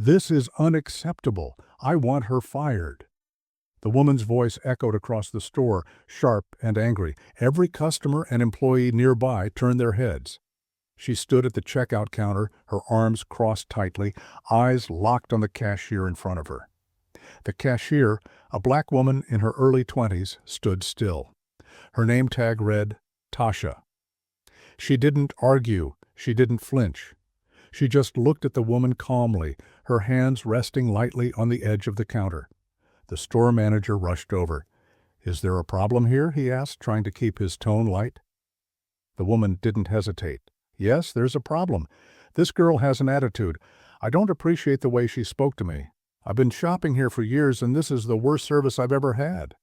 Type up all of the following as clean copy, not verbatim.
"This is unacceptable. I want her fired." The woman's voice echoed across the store, sharp and angry. Every customer and employee nearby turned their heads. She stood at the checkout counter, her arms crossed tightly, eyes locked on the cashier in front of her. The cashier, a black woman in her early 20s, stood still. Her name tag read, Tasha. She didn't argue. She didn't flinch. She just looked at the woman calmly, her hands resting lightly on the edge of the counter. The store manager rushed over. "Is there a problem here?" he asked, trying to keep his tone light. The woman didn't hesitate. "Yes, there's a problem. This girl has an attitude. I don't appreciate the way she spoke to me. I've been shopping here for years, and this is the worst service I've ever had."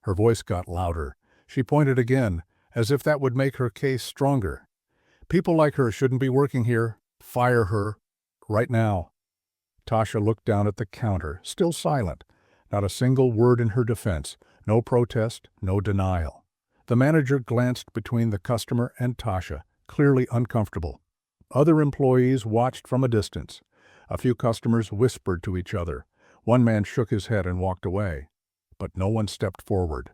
Her voice got louder. She pointed again, as if that would make her case stronger. "People like her shouldn't be working here. Fire her. Right now." Tasha looked down at the counter, still silent. Not a single word in her defense. No protest, no denial. The manager glanced between the customer and Tasha, clearly uncomfortable. Other employees watched from a distance. A few customers whispered to each other. One man shook his head and walked away. But no one stepped forward.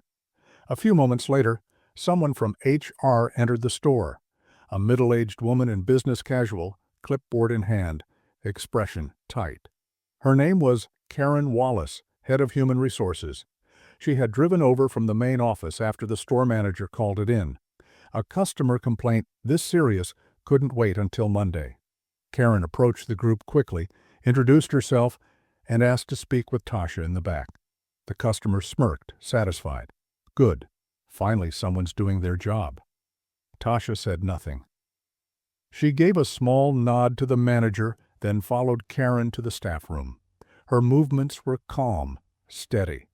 A few moments later, someone from HR entered the store. A middle-aged woman in business casual, clipboard in hand, expression tight. Her name was Karen Wallace, head of human resources. She had driven over from the main office after the store manager called it in. A customer complaint this serious couldn't wait until Monday. Karen approached the group quickly, introduced herself, and asked to speak with Tasha in the back. The customer smirked, satisfied. Good. Finally, someone's doing their job. Tasha said nothing. She gave a small nod to the manager, then followed Karen to the staff room. Her movements were calm, steady,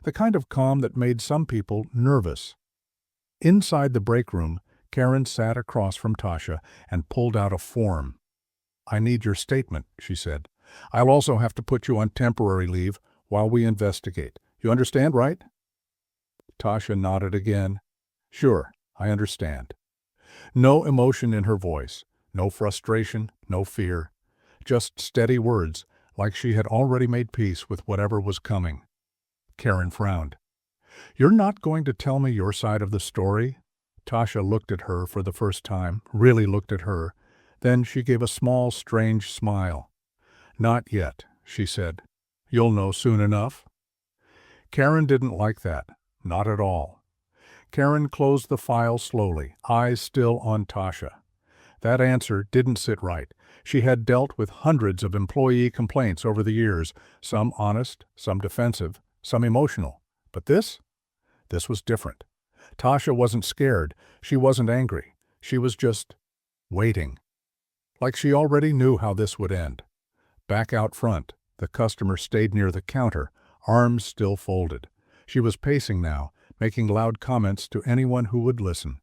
the kind of calm that made some people nervous. Inside the break room, Karen sat across from Tasha and pulled out a form. "I need your statement," she said. "I'll also have to put you on temporary leave while we investigate. You understand, right?" Tasha nodded again. "Sure, I understand." No emotion in her voice, no frustration, no fear. Just steady words, like she had already made peace with whatever was coming. Karen frowned. "You're not going to tell me your side of the story?" Tasha looked at her for the first time, really looked at her. Then she gave a small, strange smile. "Not yet," she said. "You'll know soon enough." Karen didn't like that. Not at all. Karen closed the file slowly, eyes still on Tasha. That answer didn't sit right. She had dealt with hundreds of employee complaints over the years, some honest, some defensive, some emotional. But this? This was different. Tasha wasn't scared. She wasn't angry. She was just waiting. Like she already knew how this would end. Back out front, the customer stayed near the counter, arms still folded. She was pacing now, making loud comments to anyone who would listen.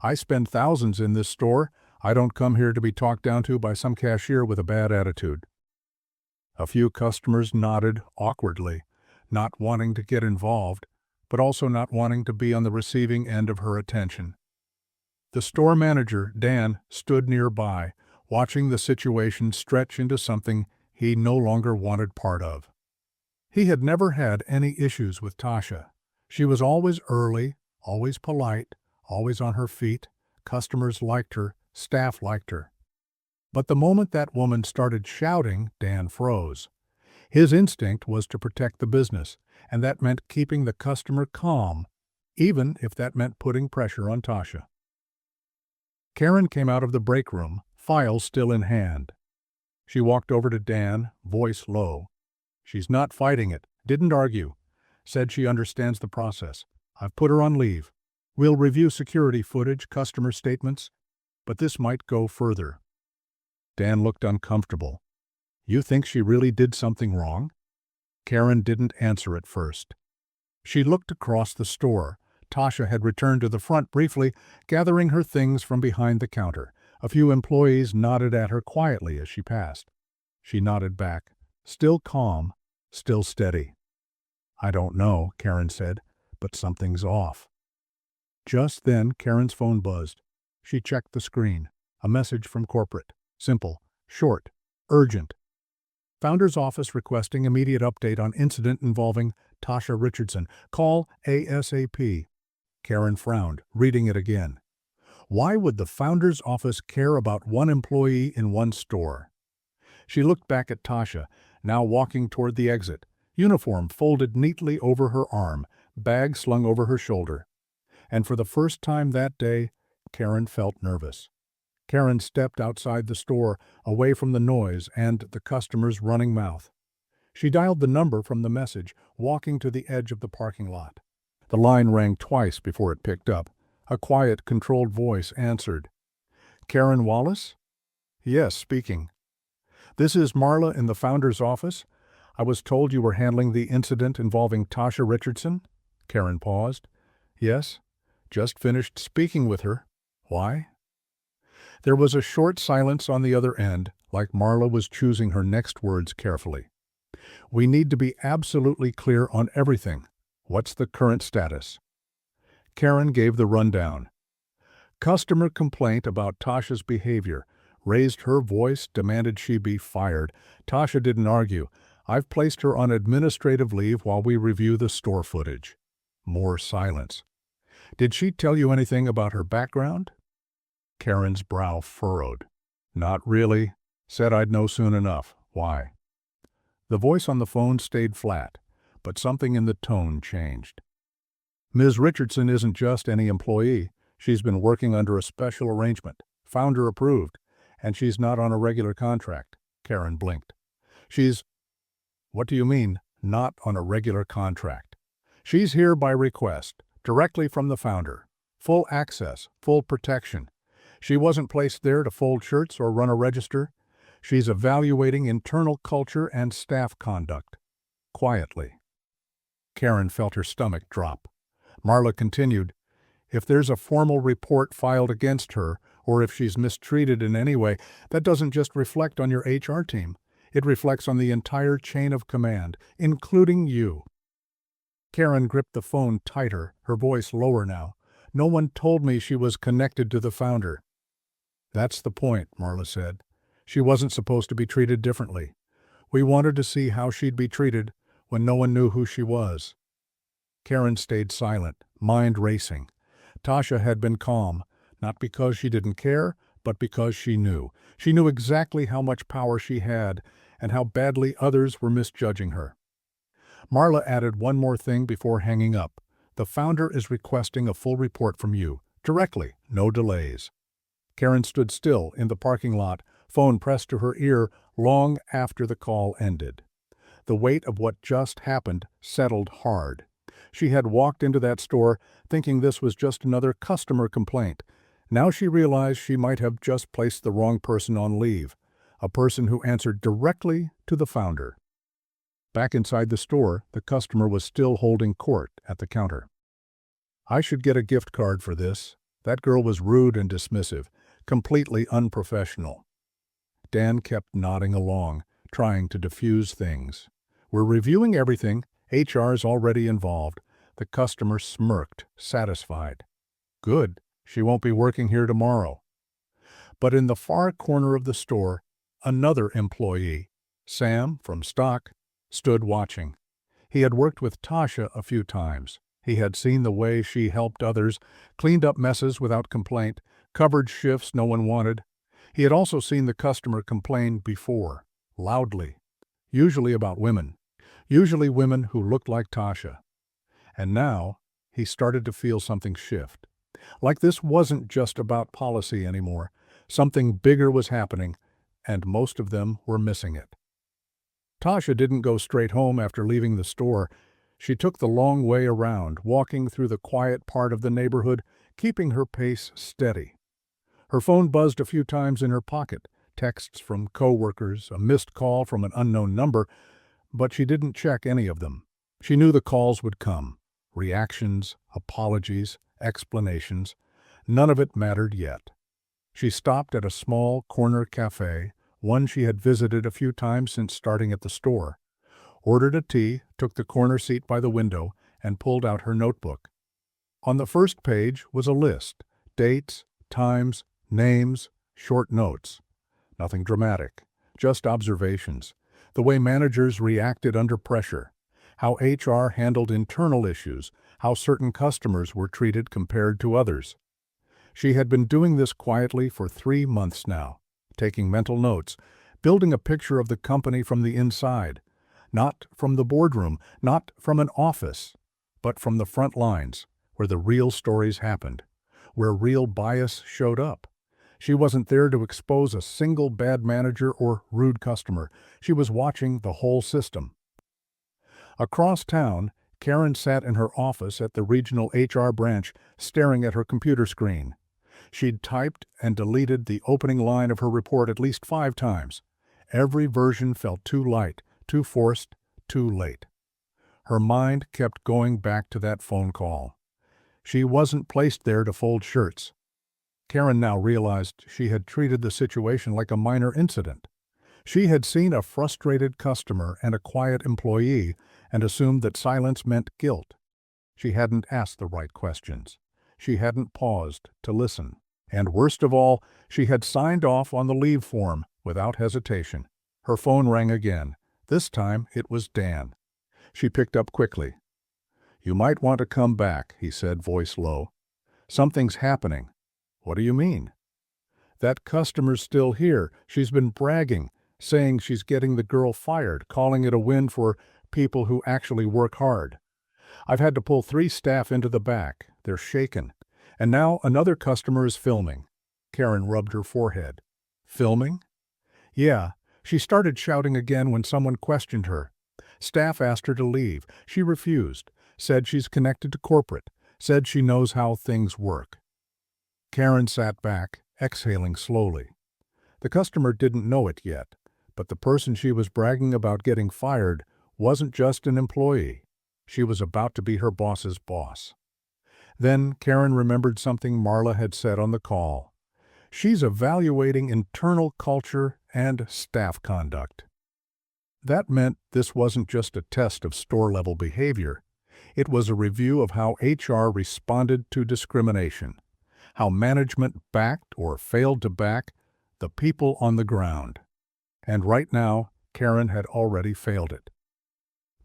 "I spend thousands in this store. I don't come here to be talked down to by some cashier with a bad attitude." A few customers nodded awkwardly, not wanting to get involved, but also not wanting to be on the receiving end of her attention. The store manager, Dan, stood nearby, watching the situation stretch into something he no longer wanted part of. He had never had any issues with Tasha. She was always early, always polite, always on her feet. Customers liked her, staff liked her. But the moment that woman started shouting, Dan froze. His instinct was to protect the business, and that meant keeping the customer calm, even if that meant putting pressure on Tasha. Karen came out of the break room, file still in hand. She walked over to Dan, voice low. "She's not fighting it, didn't argue. Said she understands the process. I've put her on leave. We'll review security footage, customer statements, but this might go further." Dan looked uncomfortable. "You think she really did something wrong?" Karen didn't answer at first. She looked across the store. Tasha had returned to the front briefly, gathering her things from behind the counter. A few employees nodded at her quietly as she passed. She nodded back, still calm, still steady. "I don't know," Karen said, "but something's off." Just then, Karen's phone buzzed. She checked the screen. A message from corporate. Simple, short, urgent. Founder's office requesting immediate update on incident involving Tasha Richardson. Call ASAP. Karen frowned, reading it again. Why would the founder's office care about one employee in one store? She looked back at Tasha, now walking toward the exit, uniform folded neatly over her arm, bag slung over her shoulder. And for the first time that day, Karen felt nervous. Karen stepped outside the store, away from the noise and the customer's running mouth. She dialed the number from the message, walking to the edge of the parking lot. The line rang twice before it picked up. A quiet, controlled voice answered. Karen Wallace? Yes, speaking. This is Marla in the founder's office. I was told you were handling the incident involving Tasha Richardson. Karen paused. Yes, just finished speaking with her. Why? There was a short silence on the other end, like Marla was choosing her next words carefully. We need to be absolutely clear on everything. What's the current status? Karen gave the rundown. Customer complaint about Tasha's behavior. Raised her voice, demanded she be fired. Tasha didn't argue. I've placed her on administrative leave while we review the store footage. More silence. Did she tell you anything about her background? Karen's brow furrowed. Not really. Said I'd know soon enough. Why? The voice on the phone stayed flat, but something in the tone changed. Ms. Richardson isn't just any employee. She's been working under a special arrangement, founder approved, and she's not on a regular contract. Karen blinked. What do you mean, not on a regular contract? She's here by request, directly from the founder. Full access, full protection. She wasn't placed there to fold shirts or run a register. She's evaluating internal culture and staff conduct. Quietly. Karen felt her stomach drop. Marla continued, if there's a formal report filed against her, or if she's mistreated in any way, that doesn't just reflect on your HR team. It reflects on the entire chain of command, including you. Karen gripped the phone tighter, her voice lower now. No one told me she was connected to the founder. That's the point, Marla said. She wasn't supposed to be treated differently. We wanted to see how she'd be treated when no one knew who she was. Karen stayed silent, mind racing. Tasha had been calm, not because she didn't care, but because she knew. She knew exactly how much power she had and how badly others were misjudging her. Marla added one more thing before hanging up. The founder is requesting a full report from you, directly, no delays. Karen stood still in the parking lot, phone pressed to her ear long after the call ended. The weight of what just happened settled hard. She had walked into that store thinking this was just another customer complaint. Now she realized she might have just placed the wrong person on leave, a person who answered directly to the founder. Back inside the store, the customer was still holding court at the counter. I should get a gift card for this. That girl was rude and dismissive, completely unprofessional. Dan kept nodding along, trying to diffuse things. We're reviewing everything. HR's already involved. The customer smirked, satisfied. Good. She won't be working here tomorrow. But in the far corner of the store, another employee, Sam from stock, stood watching. He had worked with Tasha a few times. He had seen the way she helped others, cleaned up messes without complaint, covered shifts no one wanted. He had also seen the customer complain before, loudly, usually about women, usually women who looked like Tasha. And now, he started to feel something shift. Like this wasn't just about policy anymore. Something bigger was happening, and most of them were missing it. Tasha didn't go straight home after leaving the store. She took the long way around, walking through the quiet part of the neighborhood, keeping her pace steady. Her phone buzzed a few times in her pocket, texts from co-workers, a missed call from an unknown number, but she didn't check any of them. She knew the calls would come. Reactions, apologies, explanations. None of it mattered yet. She stopped at a small corner cafe, one she had visited a few times since starting at the store, ordered a tea, took the corner seat by the window, and pulled out her notebook. On the first page was a list, dates, times, names, short notes. Nothing dramatic, just observations. the way managers reacted under pressure, how HR handled internal issues, how certain customers were treated compared to others. She had been doing this quietly for 3 months now, taking mental notes, building a picture of the company from the inside, not from the boardroom, not from an office, but from the front lines, where the real stories happened, where real bias showed up. She wasn't there to expose a single bad manager or rude customer. She was watching the whole system. Across town, Karen sat in her office at the regional HR branch, staring at her computer screen. She'd typed and deleted the opening line of her report at least 5 times. Every version felt too light, too forced, too late. Her mind kept going back to that phone call. She wasn't placed there to fold shirts. Karen now realized she had treated the situation like a minor incident. She had seen a frustrated customer and a quiet employee and assumed that silence meant guilt. She hadn't asked the right questions. She hadn't paused to listen. And worst of all, she had signed off on the leave form without hesitation. Her phone rang again. This time it was Dan. She picked up quickly. "You might want to come back," he said, voice low. "Something's happening." "What do you mean?" "That customer's still here. She's been bragging, saying she's getting the girl fired, calling it a win for people who actually work hard. I've had to pull 3 staff into the back. They're shaken. And now another customer is filming." Karen rubbed her forehead. "Filming?" "Yeah." She started shouting again when someone questioned her. Staff asked her to leave. She refused, said she's connected to corporate, said she knows how things work. Karen sat back, exhaling slowly. The customer didn't know it yet, but the person she was bragging about getting fired wasn't just an employee. She was about to be her boss's boss. Then Karen remembered something Marla had said on the call. She's evaluating internal culture and staff conduct. That meant this wasn't just a test of store-level behavior. It was a review of how HR responded to discrimination, how management backed or failed to back the people on the ground. And right now, Karen had already failed it.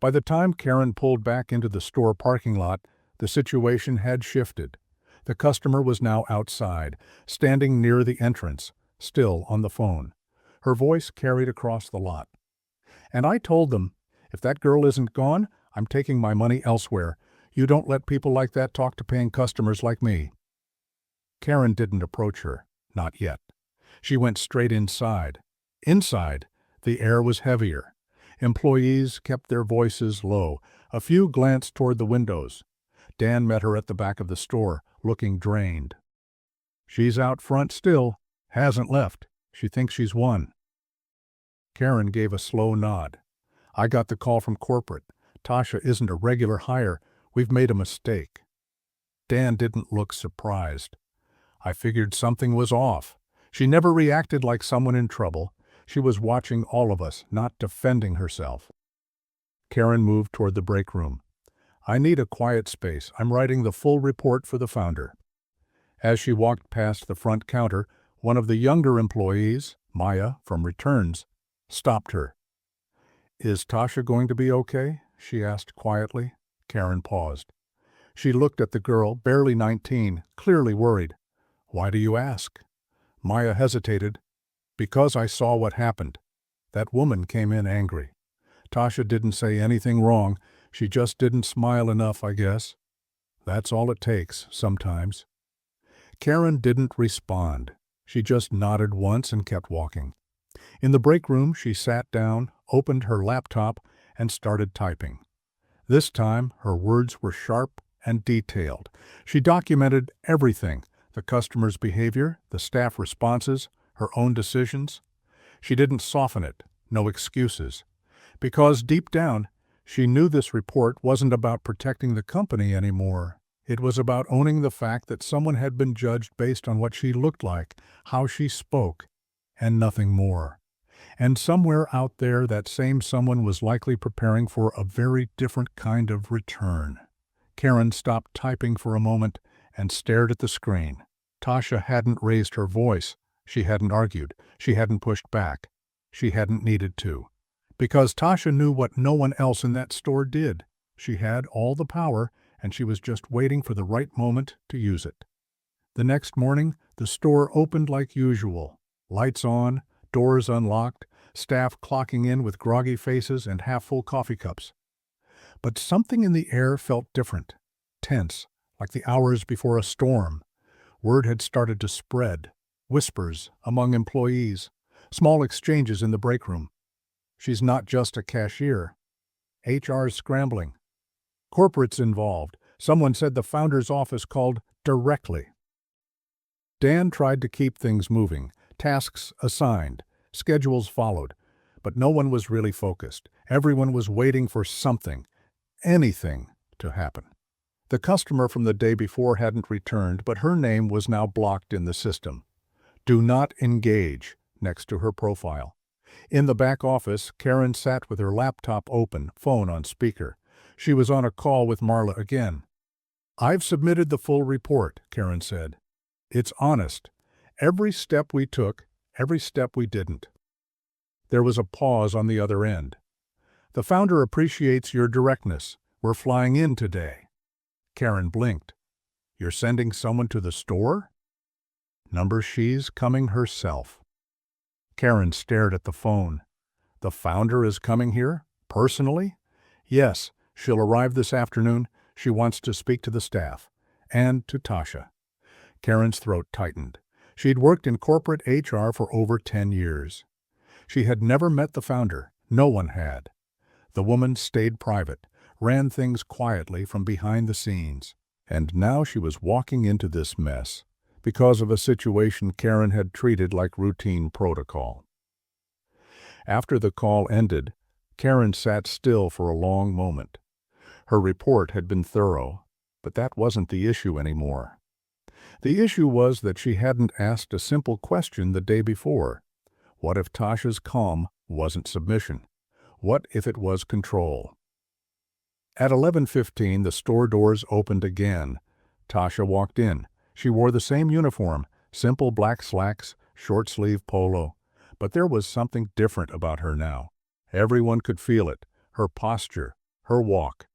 By the time Karen pulled back into the store parking lot, the situation had shifted. The customer was now outside, standing near the entrance, still on the phone. Her voice carried across the lot. "And I told them, if that girl isn't gone, I'm taking my money elsewhere. You don't let people like that talk to paying customers like me." Karen didn't approach her, not yet. She went straight inside. Inside, the air was heavier. Employees kept their voices low. A few glanced toward the windows. Dan met her at the back of the store, looking drained. "She's out front still. Hasn't left. She thinks she's won." Karen gave a slow nod. "I got the call from corporate. Tasha isn't a regular hire. We've made a mistake." Dan didn't look surprised. "I figured something was off." She never reacted like someone in trouble. She was watching all of us, not defending herself. Karen moved toward the break room. "I need a quiet space. I'm writing the full report for the founder." As she walked past the front counter, one of the younger employees, Maya from returns, stopped her. "Is Tasha going to be okay?" she asked quietly. Karen paused. She looked at the girl, barely 19, clearly worried. "Why do you ask?" Maya hesitated. "Because I saw what happened. That woman came in angry. Tasha didn't say anything wrong. She just didn't smile enough, I guess. That's all it takes, sometimes." Karen didn't respond. She just nodded once and kept walking. In the break room, she sat down, opened her laptop, and started typing. This time, her words were sharp and detailed. She documented everything: the customer's behavior, the staff responses, her own decisions. She didn't soften it, no excuses. Because deep down, she knew this report wasn't about protecting the company anymore. It was about owning the fact that someone had been judged based on what she looked like, how she spoke, and nothing more. And somewhere out there, that same someone was likely preparing for a very different kind of return. Karen stopped typing for a moment and stared at the screen. Tasha hadn't raised her voice. She hadn't argued. She hadn't pushed back. She hadn't needed to. Because Tasha knew what no one else in that store did. She had all the power, and she was just waiting for the right moment to use it. The next morning, the store opened like usual. Lights on, doors unlocked, staff clocking in with groggy faces and half-full coffee cups. But something in the air felt different, tense, like the hours before a storm. Word had started to spread, whispers among employees, small exchanges in the break room. She's not just a cashier. HR's scrambling. Corporate's involved. Someone said the founder's office called directly. Dan tried to keep things moving, tasks assigned, schedules followed, but no one was really focused. Everyone was waiting for something, anything, to happen. The customer from the day before hadn't returned, but her name was now blocked in the system. Do not engage, next to her profile. In the back office, Karen sat with her laptop open, phone on speaker. She was on a call with Marla again. "I've submitted the full report," Karen said. "It's honest. Every step we took, every step we didn't." There was a pause on the other end. "The founder appreciates your directness. We're flying in today." Karen blinked. "You're sending someone to the store?" "Number she's coming herself." Karen stared at the phone. "The founder is coming here? Personally?" "Yes, she'll arrive this afternoon. She wants to speak to the staff. And to Tasha." Karen's throat tightened. She'd worked in corporate HR for over 10 years. She had never met the founder. No one had. The woman stayed private, ran things quietly from behind the scenes. And now she was walking into this mess because of a situation Karen had treated like routine protocol. After the call ended, Karen sat still for a long moment. Her report had been thorough, but that wasn't the issue anymore. The issue was that she hadn't asked a simple question the day before. What if Tasha's calm wasn't submission? What if it was control? At 11:15, the store doors opened again. Tasha walked in. She wore the same uniform, simple black slacks, short-sleeve polo. But there was something different about her now. Everyone could feel it, her posture, her walk.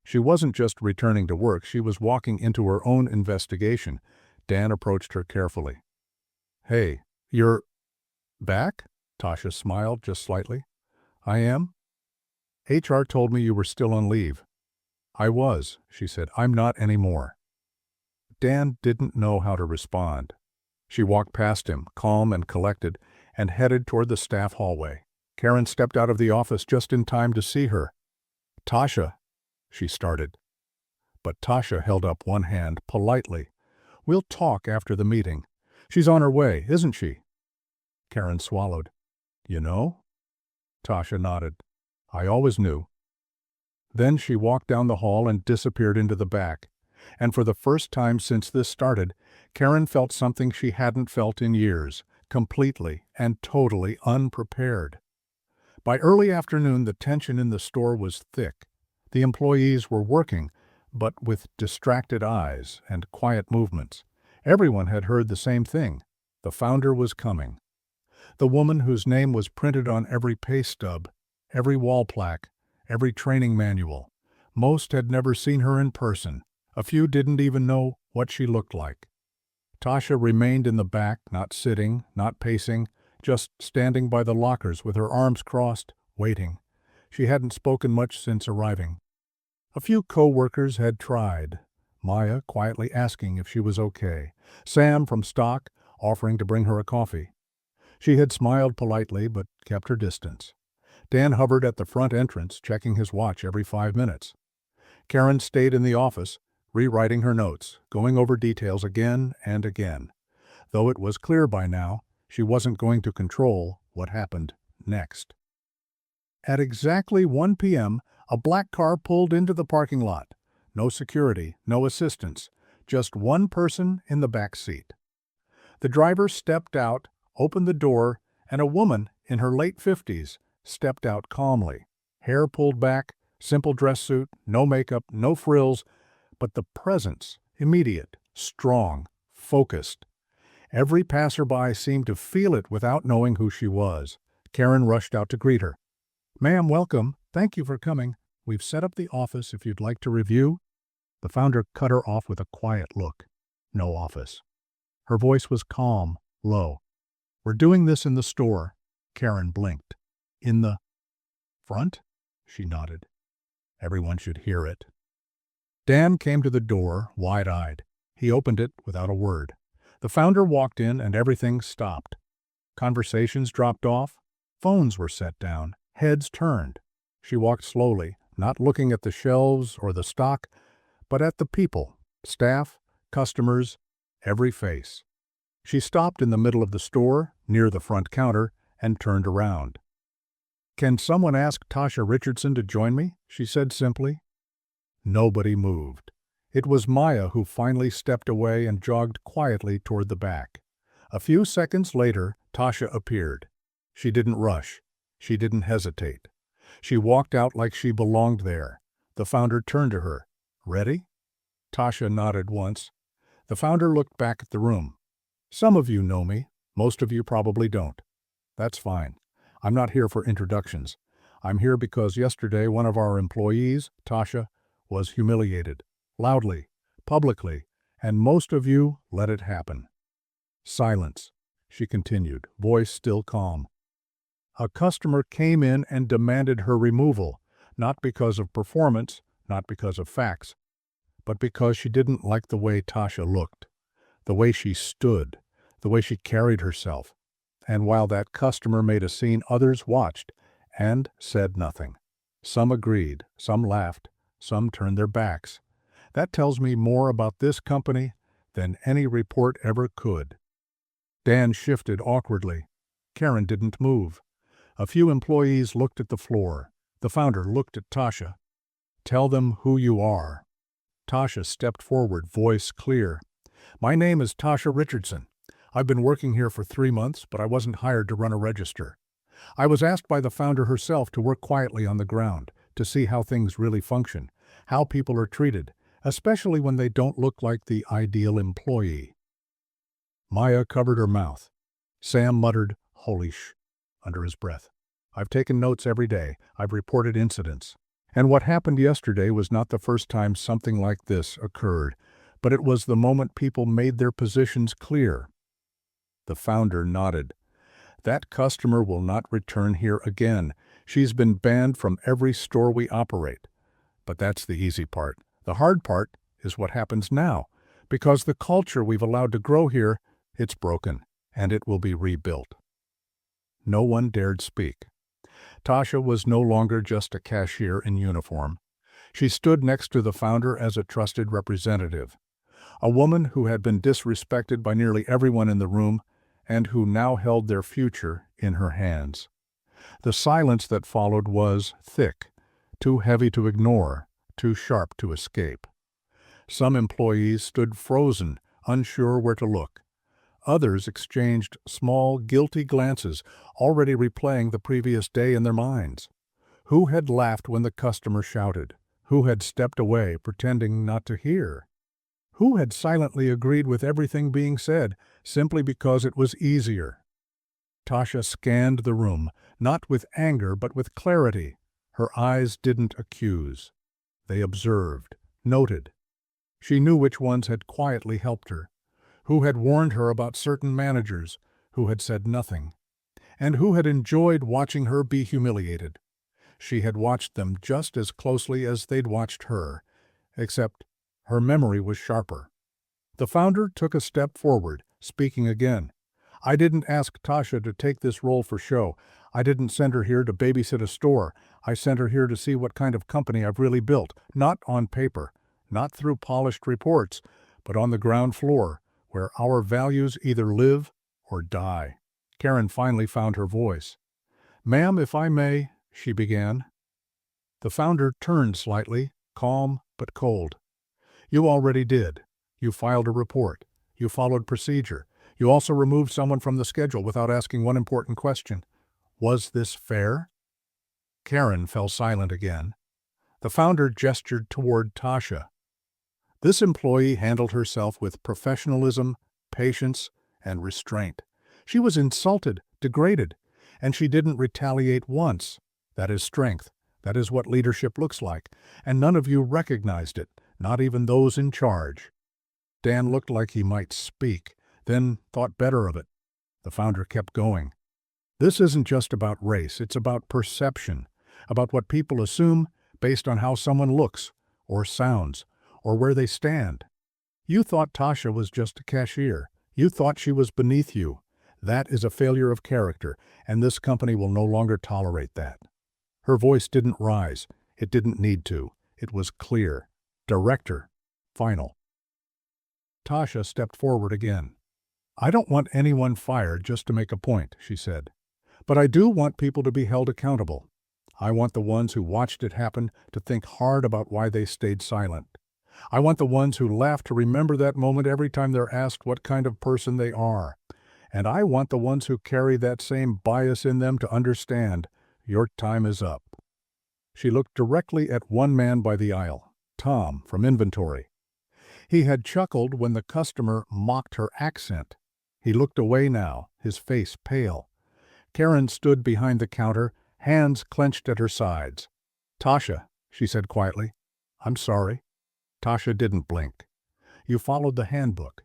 She wasn't just returning to work, she was walking into her own investigation. Dan approached her carefully. "Hey, you're back?" Tasha smiled just slightly. "I am? HR told me you were still on leave." "I was," she said. "I'm not anymore." Dan didn't know how to respond. She walked past him, calm and collected, and headed toward the staff hallway. Karen stepped out of the office just in time to see her. "Tasha," she started. But Tasha held up one hand politely. "We'll talk after the meeting. She's on her way, isn't she?" Karen swallowed. "You know?" Tasha nodded. "I always knew." Then she walked down the hall and disappeared into the back. And for the first time since this started, Karen felt something she hadn't felt in years, completely and totally unprepared. By early afternoon, the tension in the store was thick. The employees were working, but with distracted eyes and quiet movements. Everyone had heard the same thing. The founder was coming. The woman whose name was printed on every pay stub, every wall plaque, every training manual. Most had never seen her in person. A few didn't even know what she looked like. Tasha remained in the back, not sitting, not pacing, just standing by the lockers with her arms crossed, waiting. She hadn't spoken much since arriving. A few co-workers had tried. Maya quietly asking if she was okay. Sam from stock offering to bring her a coffee. She had smiled politely but kept her distance. Dan hovered at the front entrance, checking his watch every 5 minutes. Karen stayed in the office, rewriting her notes, going over details again and again. Though it was clear by now, she wasn't going to control what happened next. At exactly 1 p.m., a black car pulled into the parking lot. No security, no assistance, just one person in the back seat. The driver stepped out, opened the door, and a woman in her late 50s stepped out calmly. Hair pulled back, simple dress suit, no makeup, no frills, but the presence, immediate, strong, focused. Every passerby seemed to feel it without knowing who she was. Karen rushed out to greet her. Ma'am, welcome. Thank you for coming. We've set up the office if you'd like to review. The founder cut her off with a quiet look. No office. Her voice was calm, low. We're doing this in the store. Karen blinked. In the front? She nodded. Everyone should hear it. Dan came to the door, wide-eyed. He opened it without a word. The founder walked in and everything stopped. Conversations dropped off. Phones were set down. Heads turned. She walked slowly, not looking at the shelves or the stock, but at the people, staff, customers, every face. She stopped in the middle of the store, near the front counter, and turned around. "Can someone ask Tasha Richardson to join me?" she said simply. Nobody moved. It was Maya who finally stepped away and jogged quietly toward the back. A few seconds later, Tasha appeared. She didn't rush. She didn't hesitate. She walked out like she belonged there. The founder turned to her. "Ready?" Tasha nodded once. The founder looked back at the room. "Some of you know me. Most of you probably don't. That's fine. I'm not here for introductions. I'm here because yesterday one of our employees, Tasha, was humiliated. Loudly, publicly, and most of you let it happen." Silence. She continued, voice still calm. "A customer came in and demanded her removal, not because of performance, not because of facts, but because she didn't like the way Tasha looked, the way she stood, the way she carried herself. And while that customer made a scene, others watched and said nothing. Some agreed, some laughed, some turned their backs. That tells me more about this company than any report ever could." Dan shifted awkwardly. Karen didn't move. A few employees looked at the floor. The founder looked at Tasha. "Tell them who you are." Tasha stepped forward, voice clear. "My name is Tasha Richardson. I've been working here for 3 months, but I wasn't hired to run a register. I was asked by the founder herself to work quietly on the ground, to see how things really function, how people are treated, especially when they don't look like the ideal employee." Maya covered her mouth. Sam muttered, "Holy sh," under his breath. "I've taken notes every day. I've reported incidents. And what happened yesterday was not the first time something like this occurred, but it was the moment people made their positions clear." The founder nodded. "That customer will not return here again. She's been banned from every store we operate. But that's the easy part. The hard part is what happens now. Because the culture we've allowed to grow here, it's broken, and it will be rebuilt." No one dared speak. Tasha was no longer just a cashier in uniform. She stood next to the founder as a trusted representative. A woman who had been disrespected by nearly everyone in the room and who now held their future in her hands. The silence that followed was thick, too heavy to ignore, too sharp to escape. Some employees stood frozen, unsure where to look. Others exchanged small, guilty glances, already replaying the previous day in their minds. Who had laughed when the customer shouted? Who had stepped away, pretending not to hear? Who had silently agreed with everything being said, simply because it was easier? Tasha scanned the room, not with anger but with clarity. Her eyes didn't accuse. They observed, noted. She knew which ones had quietly helped her, who had warned her about certain managers, who had said nothing, and who had enjoyed watching her be humiliated. She had watched them just as closely as they'd watched her, except her memory was sharper. The founder took a step forward, speaking again. "I didn't ask Tasha to take this role for show. I didn't send her here to babysit a store. I sent her here to see what kind of company I've really built, not on paper, not through polished reports, but on the ground floor, where our values either live or die." Karen finally found her voice. "Ma'am, if I may," she began. The founder turned slightly, calm but cold. "You already did. You filed a report. You followed procedure. You also removed someone from the schedule without asking one important question. Was this fair?" Karen fell silent again. The founder gestured toward Tasha. This employee handled herself with professionalism, patience, and restraint. She was insulted, degraded, and she didn't retaliate once. That is strength. That is what leadership looks like, and none of you recognized it, not even those in charge." Dan looked like he might speak, then thought better of it. The founder kept going. "This isn't just about race, it's about perception, about what people assume based on how someone looks, or sounds, or where they stand. You thought Tasha was just a cashier. You thought she was beneath you. That is a failure of character, and this company will no longer tolerate that." Her voice didn't rise. It didn't need to. It was clear. Director. Final. Tasha stepped forward again. "I don't want anyone fired just to make a point," she said. "But I do want people to be held accountable. I want the ones who watched it happen to think hard about why they stayed silent. I want the ones who laugh to remember that moment every time they're asked what kind of person they are. And I want the ones who carry that same bias in them to understand your time is up." She looked directly at one man by the aisle, Tom from inventory. He had chuckled when the customer mocked her accent. He looked away now, his face pale. Karen stood behind the counter, hands clenched at her sides. "Tasha," she said quietly, "I'm sorry." Tasha didn't blink. "You followed the handbook.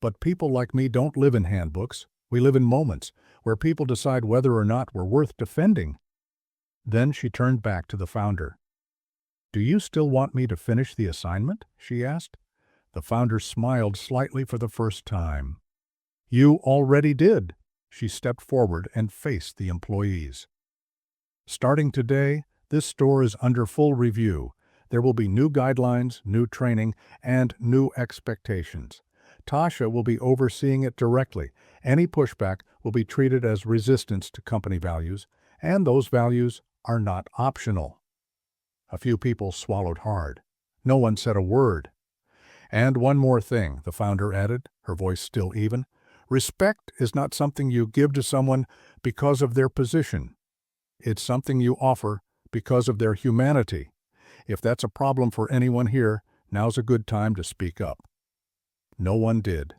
But people like me don't live in handbooks. We live in moments where people decide whether or not we're worth defending." Then she turned back to the founder. "Do you still want me to finish the assignment?" she asked. The founder smiled slightly for the first time. "You already did." She stepped forward and faced the employees. "Starting today, this store is under full review. There will be new guidelines, new training, and new expectations. Tasha will be overseeing it directly. Any pushback will be treated as resistance to company values, and those values are not optional." A few people swallowed hard. No one said a word. "And one more thing," the founder added, her voice still even. "Respect is not something you give to someone because of their position. It's something you offer because of their humanity. If that's a problem for anyone here, now's a good time to speak up." No one did.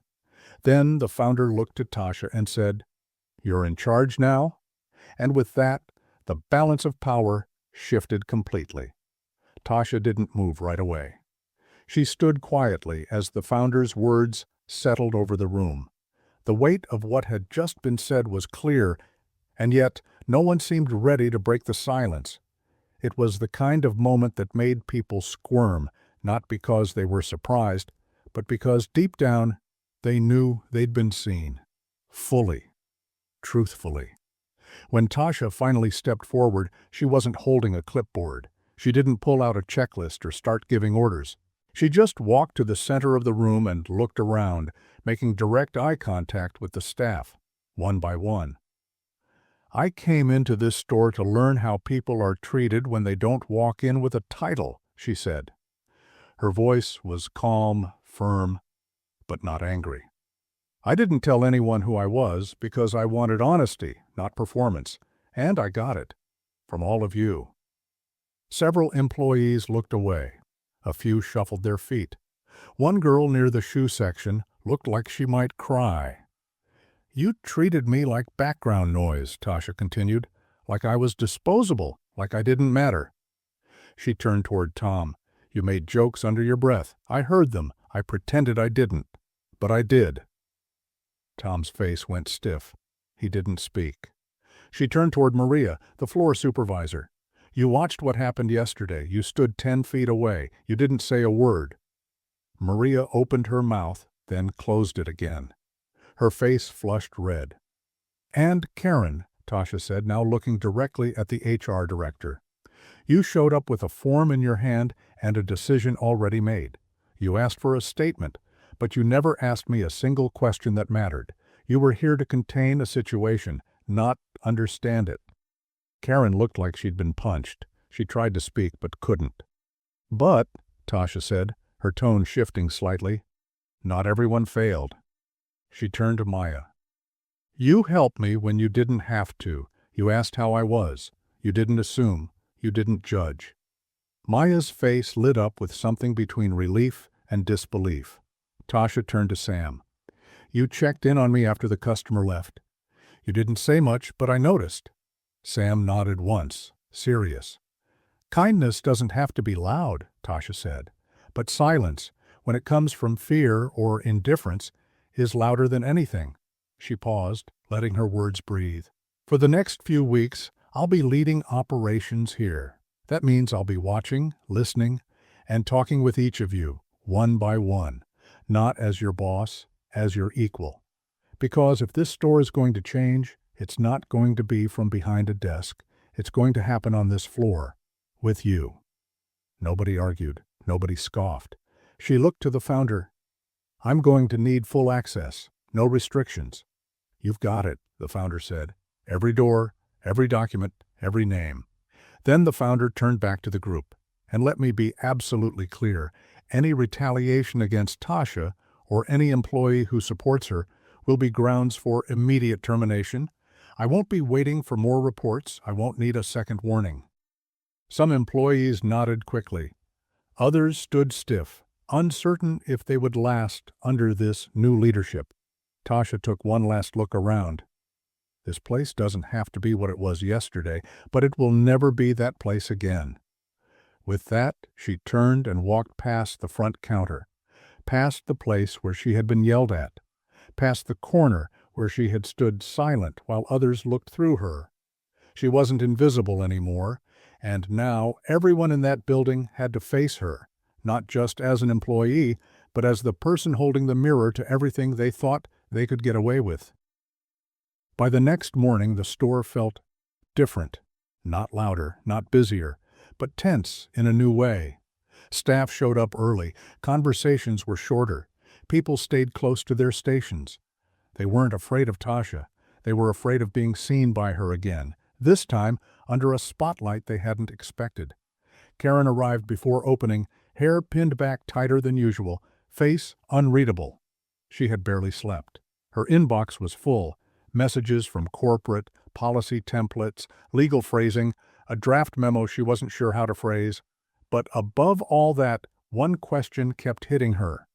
Then the founder looked at Tasha and said, "You're in charge now?" And with that, the balance of power shifted completely. Tasha didn't move right away. She stood quietly as the founder's words settled over the room. The weight of what had just been said was clear, and yet no one seemed ready to break the silence. It was the kind of moment that made people squirm, not because they were surprised, but because deep down they knew they'd been seen. Fully. Truthfully. When Tasha finally stepped forward, she wasn't holding a clipboard. She didn't pull out a checklist or start giving orders. She just walked to the center of the room and looked around, making direct eye contact with the staff, one by one. "I came into this store to learn how people are treated when they don't walk in with a title," she said. Her voice was calm, firm, but not angry. "I didn't tell anyone who I was because I wanted honesty, not performance, and I got it. From all of you." Several employees looked away. A few shuffled their feet. One girl near the shoe section looked like she might cry. "You treated me like background noise," Tasha continued, "like I was disposable, like I didn't matter." She turned toward Tom. "You made jokes under your breath. I heard them. I pretended I didn't. But I did." Tom's face went stiff. He didn't speak. She turned toward Maria, the floor supervisor. "You watched what happened yesterday. You stood 10 feet away. You didn't say a word." Maria opened her mouth, then closed it again. Her face flushed red. "And Karen," Tasha said, now looking directly at the HR director. "You showed up with a form in your hand and a decision already made. You asked for a statement, but you never asked me a single question that mattered. You were here to contain a situation, not understand it." Karen looked like she'd been punched. She tried to speak, but couldn't. "But," Tasha said, her tone shifting slightly, "not everyone failed." She turned to Maya. "You helped me when you didn't have to. You asked how I was. You didn't assume. You didn't judge." Maya's face lit up with something between relief and disbelief. Tasha turned to Sam. "You checked in on me after the customer left. You didn't say much, but I noticed." Sam nodded once. serious. Kindness doesn't have to be loud, Tasha said, but silence, when it comes from fear or indifference, is louder than anything. She paused, letting her words breathe. For the next few weeks, I'll be leading operations here. That means I'll be watching, listening, and talking with each of you, one by one, not as your boss, as your equal. Because if this store is going to change, it's not going to be from behind a desk. It's going to happen on this floor, with you. Nobody argued. Nobody scoffed. She looked to the founder. I'm going to need full access, no restrictions. You've got it, the founder said. Every door, every document, every name. Then the founder turned back to the group. And let me be absolutely clear, any retaliation against Tasha or any employee who supports her will be grounds for immediate termination. I won't be waiting for more reports. I won't need a second warning. Some employees nodded quickly. Others stood stiff, uncertain if they would last under this new leadership. Tasha took one last look around. This place doesn't have to be what it was yesterday, but it will never be that place again. With that, she turned and walked past the front counter, past the place where she had been yelled at, past the corner where she had stood silent while others looked through her. She wasn't invisible anymore, and now everyone in that building had to face her, not just as an employee, but as the person holding the mirror to everything they thought they could get away with. By the next morning, the store felt different, not louder, not busier, but tense in a new way. Staff showed up early, conversations were shorter, people stayed close to their stations. They weren't afraid of Tasha, they were afraid of being seen by her again, this time under a spotlight they hadn't expected. Karen arrived before opening, hair pinned back tighter than usual, face unreadable. She had barely slept. Her inbox was full, messages from corporate, policy templates, legal phrasing, a draft memo she wasn't sure how to phrase. But above all that, one question kept hitting her.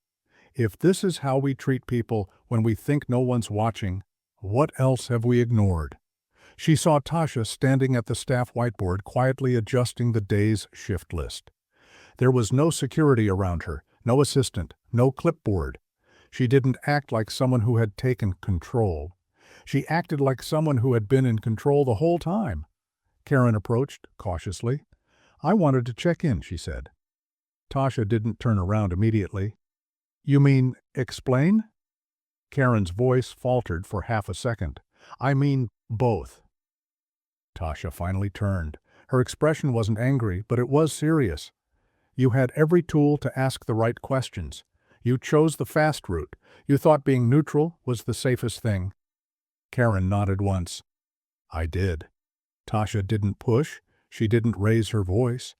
If this is how we treat people when we think no one's watching, what else have we ignored? She saw Tasha standing at the staff whiteboard, quietly adjusting the day's shift list. There was no security around her, no assistant, no clipboard. She didn't act like someone who had taken control. She acted like someone who had been in control the whole time. Karen approached, cautiously. I wanted to check in, she said. Tasha didn't turn around immediately. You mean, explain? Karen's voice faltered for half a second. I mean, both. Tasha finally turned. Her expression wasn't angry, but it was serious. You had every tool to ask the right questions. You chose the fast route. You thought being neutral was the safest thing. Karen nodded once. I did. Tasha didn't push. She didn't raise her voice.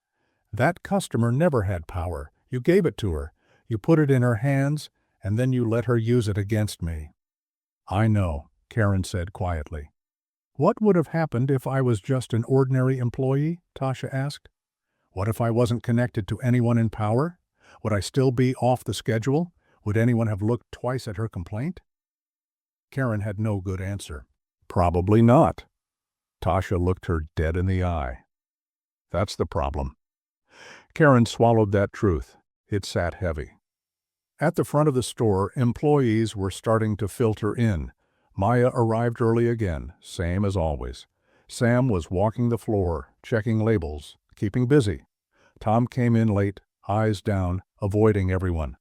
That customer never had power. You gave it to her. You put it in her hands, and then you let her use it against me. I know, Karen said quietly. What would have happened if I was just an ordinary employee? Tasha asked. What if I wasn't connected to anyone in power? Would I still be off the schedule? Would anyone have looked twice at her complaint? Karen had no good answer. Probably not. Tasha looked her dead in the eye. That's the problem. Karen swallowed that truth. It sat heavy. At the front of the store, employees were starting to filter in. Maya arrived early again, same as always. Sam was walking the floor, checking labels, keeping busy. Tom came in late, eyes down, avoiding everyone.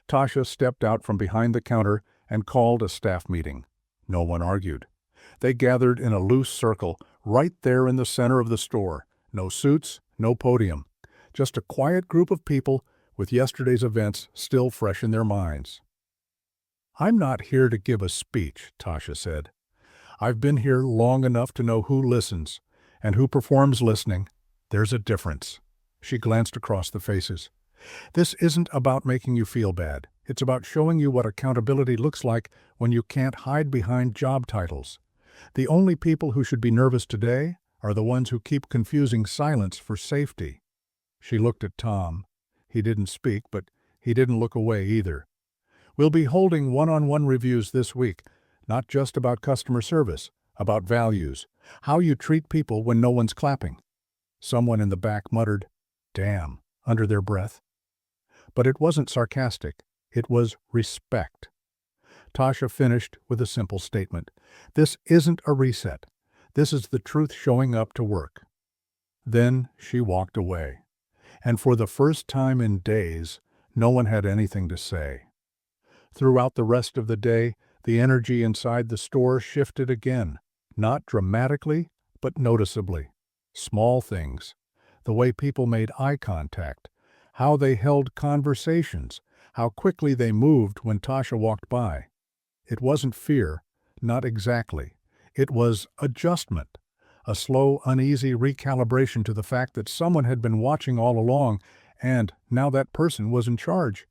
Tasha stepped out from behind the counter and called a staff meeting. No one argued. They gathered in a loose circle right there in the center of the store. No suits, no podium. Just a quiet group of people with yesterday's events still fresh in their minds. I'm not here to give a speech, Tasha said. I've been here long enough to know who listens and who performs listening. There's a difference. She glanced across the faces. This isn't about making you feel bad. It's about showing you what accountability looks like when you can't hide behind job titles. The only people who should be nervous today are the ones who keep confusing silence for safety. She looked at Tom. He didn't speak, but he didn't look away either. We'll be holding one-on-one reviews this week, not just about customer service, about values, how you treat people when no one's clapping. Someone in the back muttered, "Damn," under their breath. But it wasn't sarcastic. It was respect. Tasha finished with a simple statement. "This isn't a reset. This is the truth showing up to work." Then she walked away. And for the first time in days, no one had anything to say. Throughout the rest of the day, the energy inside the store shifted again, not dramatically, but noticeably. Small things, the way people made eye contact, how they held conversations, how quickly they moved when Tasha walked by. It wasn't fear, not exactly. It was adjustment, a slow, uneasy recalibration to the fact that someone had been watching all along, and now that person was in charge.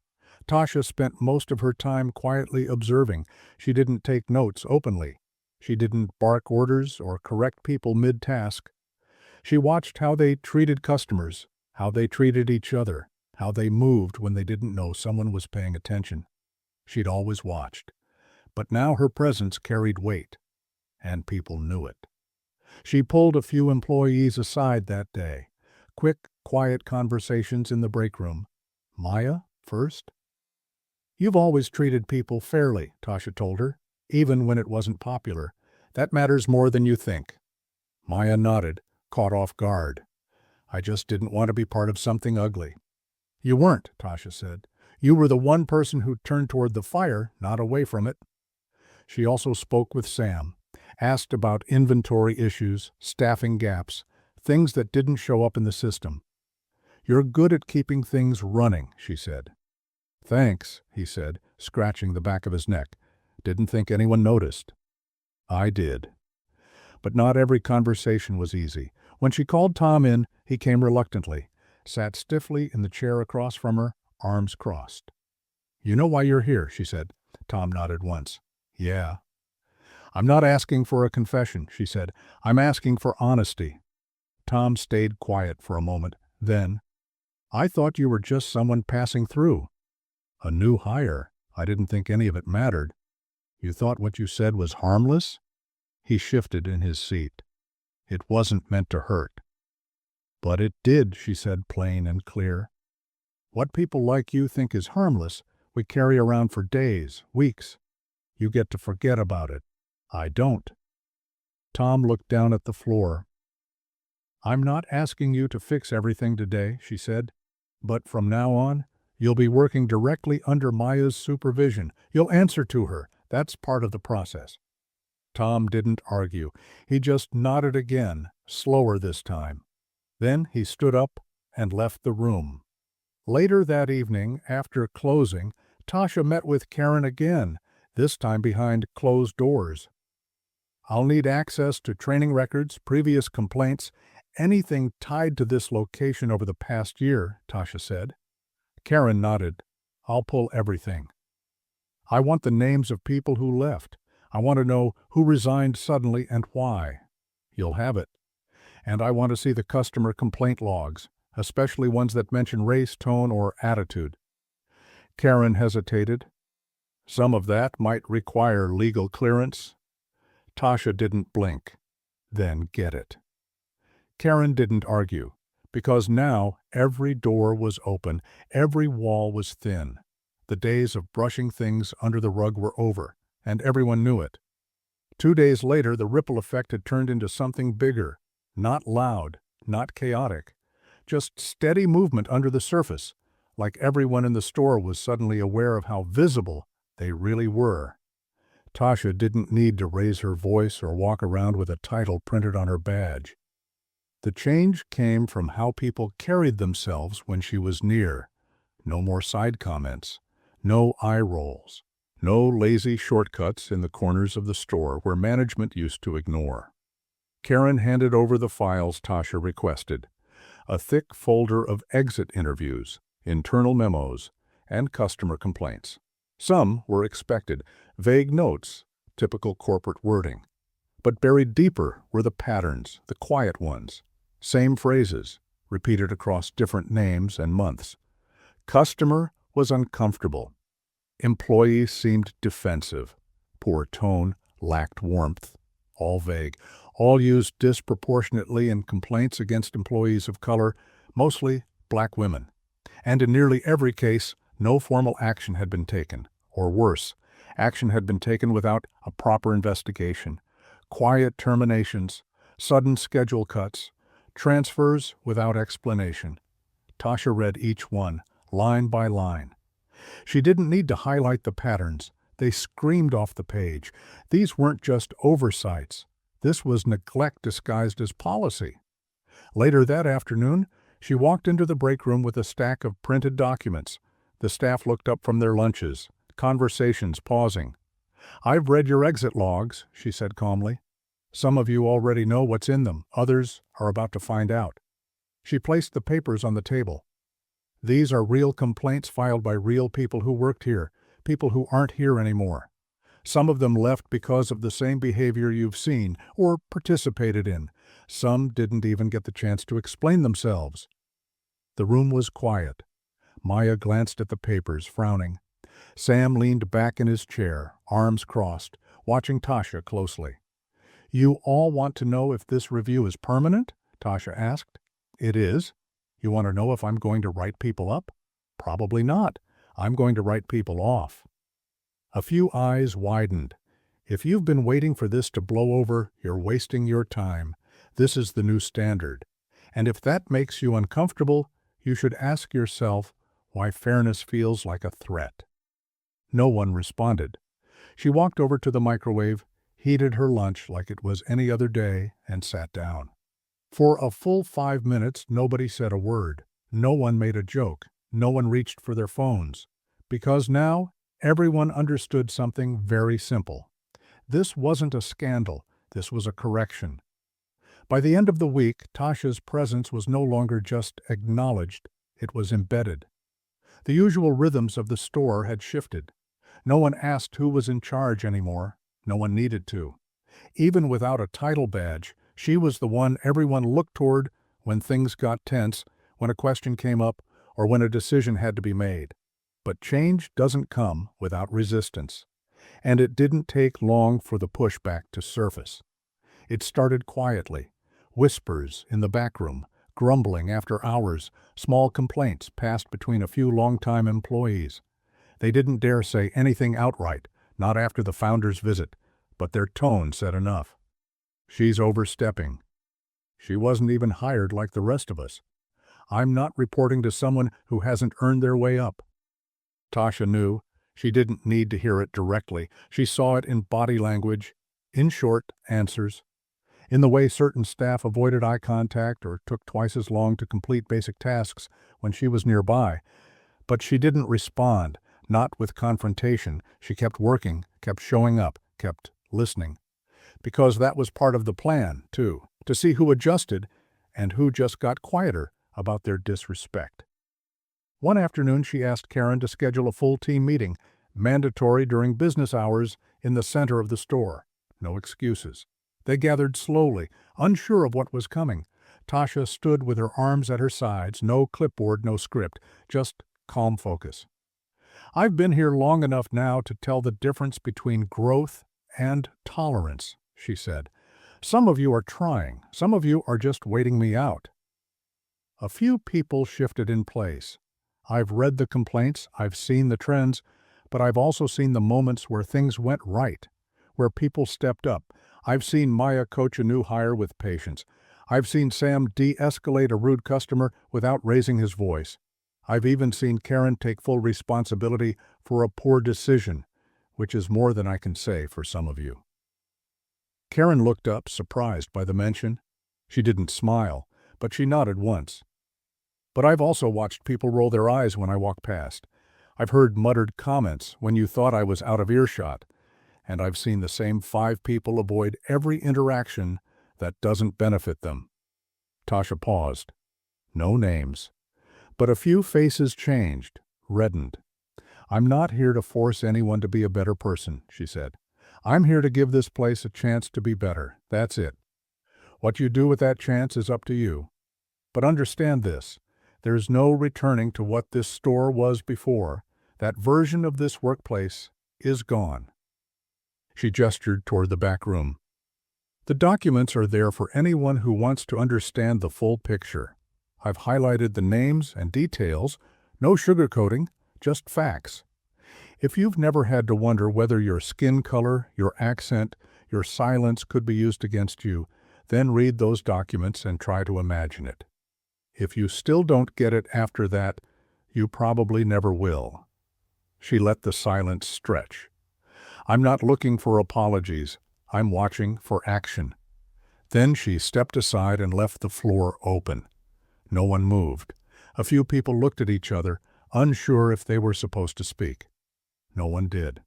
Tasha spent most of her time quietly observing. She didn't take notes openly. She didn't bark orders or correct people mid-task. She watched how they treated customers, how they treated each other, how they moved when they didn't know someone was paying attention. She'd always watched. But now her presence carried weight, and people knew it. She pulled a few employees aside that day. Quick, quiet conversations in the break room. Maya, first. "You've always treated people fairly," Tasha told her, "even when it wasn't popular. That matters more than you think." Maya nodded, caught off guard. "I just didn't want to be part of something ugly." "You weren't," Tasha said. "You were the one person who turned toward the fire, not away from it." She also spoke with Sam, asked about inventory issues, staffing gaps, things that didn't show up in the system. "You're good at keeping things running," she said. "Thanks," he said, scratching the back of his neck. "Didn't think anyone noticed." "I did." But not every conversation was easy. When she called Tom in, he came reluctantly, sat stiffly in the chair across from her, arms crossed. "You know why you're here," she said. Tom nodded once. "Yeah." "I'm not asking for a confession," she said. "I'm asking for honesty." Tom stayed quiet for a moment. Then, "I thought you were just someone passing through." "A new hire. I didn't think any of it mattered." "You thought what you said was harmless?" He shifted in his seat. "It wasn't meant to hurt." "But it did," she said, plain and clear. "What people like you think is harmless, we carry around for days, weeks. You get to forget about it. I don't." Tom looked down at the floor. "I'm not asking you to fix everything today," she said. "But from now on, you'll be working directly under Maya's supervision. You'll answer to her. That's part of the process." Tom didn't argue. He just nodded again, slower this time. Then he stood up and left the room. Later that evening, after closing, Tasha met with Karen again, this time behind closed doors. "I'll need access to training records, previous complaints, anything tied to this location over the past year," Tasha said. Karen nodded. "I'll pull everything. I want the names of people who left. I want to know who resigned suddenly and why." "You'll have it. And I want to see the customer complaint logs, especially ones that mention race, tone, or attitude." Karen hesitated. "Some of that might require legal clearance." Tasha didn't blink. "Then get it." Karen didn't argue, because now every door was open, every wall was thin. The days of brushing things under the rug were over, and everyone knew it. 2 days later, the ripple effect had turned into something bigger, not loud, not chaotic, just steady movement under the surface, like everyone in the store was suddenly aware of how visible they really were. Tasha didn't need to raise her voice or walk around with a title printed on her badge. The change came from how people carried themselves when she was near. No more side comments, no eye rolls, no lazy shortcuts in the corners of the store where management used to ignore. Karen handed over the files Tasha requested, a thick folder of exit interviews, internal memos, and customer complaints. Some were expected, vague notes, typical corporate wording. But buried deeper were the patterns, the quiet ones. Same phrases, repeated across different names and months. Customer was uncomfortable. Employee seemed defensive. Poor tone, lacked warmth. All vague. all used disproportionately in complaints against employees of color, mostly black women. And in nearly every case, no formal action had been taken, or worse, action had been taken without a proper investigation. Quiet terminations, sudden schedule cuts, transfers without explanation. Tasha read each one, line by line. She didn't need to highlight the patterns. They screamed off the page. These weren't just oversights. This was neglect disguised as policy. Later that afternoon, she walked into the break room with a stack of printed documents. The staff looked up from their lunches, conversations pausing. "I've read your exit logs," she said calmly. "Some of you already know what's in them. Others are about to find out." She placed the papers on the table. "These are real complaints filed by real people who worked here, people who aren't here anymore. Some of them left because of the same behavior you've seen or participated in. Some didn't even get the chance to explain themselves." The room was quiet. Maya glanced at the papers, frowning. Sam leaned back in his chair, arms crossed, watching Tasha closely. "You all want to know if this review is permanent?" Tasha asked. "It is. You want to know if I'm going to write people up?" "Probably not. I'm going to write people off." A few eyes widened. "If you've been waiting for this to blow over, you're wasting your time. This is the new standard. And if that makes you uncomfortable, you should ask yourself why fairness feels like a threat." No one responded. She walked over to the microwave, heated her lunch like it was any other day, and sat down. For a full 5 minutes, nobody said a word. No one made a joke. No one reached for their phones. Because now, everyone understood something very simple. This wasn't a scandal. This was a correction. By the end of the week, Tasha's presence was no longer just acknowledged. It was embedded. The usual rhythms of the store had shifted. No one asked who was in charge anymore. No one needed to. Even without a title badge, she was the one everyone looked toward when things got tense, when a question came up, or when a decision had to be made. But change doesn't come without resistance. And it didn't take long for the pushback to surface. It started quietly. Whispers in the back room, grumbling after hours, small complaints passed between a few longtime employees. They didn't dare say anything outright, not after the founder's visit, but their tone said enough. "She's overstepping. She wasn't even hired like the rest of us. I'm not reporting to someone who hasn't earned their way up." Tasha knew. She didn't need to hear it directly. She saw it in body language, in short answers, in the way certain staff avoided eye contact or took twice as long to complete basic tasks when she was nearby. But she didn't respond, not with confrontation. She kept working, kept showing up, kept listening. Because that was part of the plan, too, to see who adjusted and who just got quieter about their disrespect. One afternoon, she asked Karen to schedule a full team meeting, mandatory during business hours, in the center of the store. No excuses. They gathered slowly, unsure of what was coming. Tasha stood with her arms at her sides, no clipboard, no script, just calm focus. "I've been here long enough now to tell the difference between growth and tolerance," she said. "Some of you are trying. Some of you are just waiting me out." A few people shifted in place. I've read the complaints, I've seen the trends, but I've also seen the moments where things went right, where people stepped up. I've seen Maya coach a new hire with patience. I've seen Sam de-escalate a rude customer without raising his voice. I've even seen Karen take full responsibility for a poor decision, which is more than I can say for some of you. Karen looked up, surprised by the mention. She didn't smile, but she nodded once. "But I've also watched people roll their eyes when I walk past. I've heard muttered comments when you thought I was out of earshot. And I've seen the same 5 people avoid every interaction that doesn't benefit them." Tasha paused. No names. But a few faces changed, reddened. "I'm not here to force anyone to be a better person," she said. "I'm here to give this place a chance to be better. That's it. What you do with that chance is up to you. But understand this. There's no returning to what this store was before. That version of this workplace is gone." She gestured toward the back room. The documents are there for anyone who wants to understand the full picture. I've highlighted the names and details, no sugarcoating, just facts. If you've never had to wonder whether your skin color, your accent, your silence could be used against you, then read those documents and try to imagine it. If you still don't get it after that, you probably never will. She let the silence stretch. I'm not looking for apologies. I'm watching for action. Then she stepped aside and left the floor open. No one moved. A few people looked at each other, unsure if they were supposed to speak. No one did.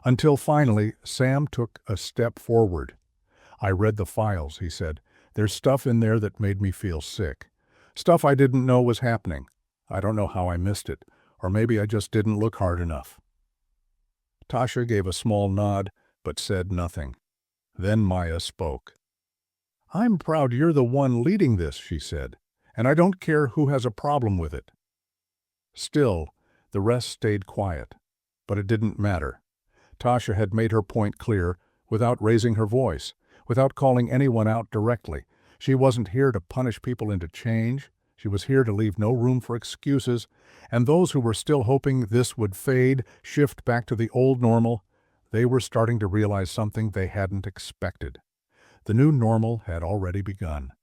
Until finally, Sam took a step forward. "I read the files," he said. "There's stuff in there that made me feel sick. Stuff I didn't know was happening. I don't know how I missed it, or maybe I just didn't look hard enough." Tasha gave a small nod, but said nothing. Then Maya spoke. "I'm proud you're the one leading this," she said, "and I don't care who has a problem with it." Still, the rest stayed quiet. But it didn't matter. Tasha had made her point clear, without raising her voice, without calling anyone out directly. She wasn't here to punish people into change. She was here to leave no room for excuses, and those who were still hoping this would fade, shift back to the old normal, they were starting to realize something they hadn't expected. The new normal had already begun.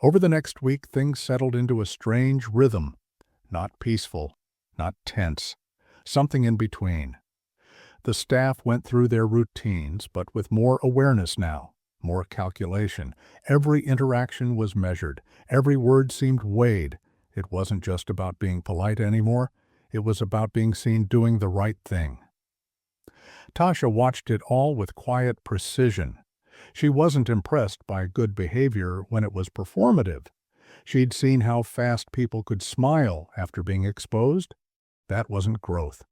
Over the next week, things settled into a strange rhythm. Not peaceful, not tense, something in between. The staff went through their routines, but with more awareness now, more calculation. Every interaction was measured. Every word seemed weighed. It wasn't just about being polite anymore. It was about being seen doing the right thing. Tasha watched it all with quiet precision. She wasn't impressed by good behavior when it was performative. She'd seen how fast people could smile after being exposed. That wasn't growth.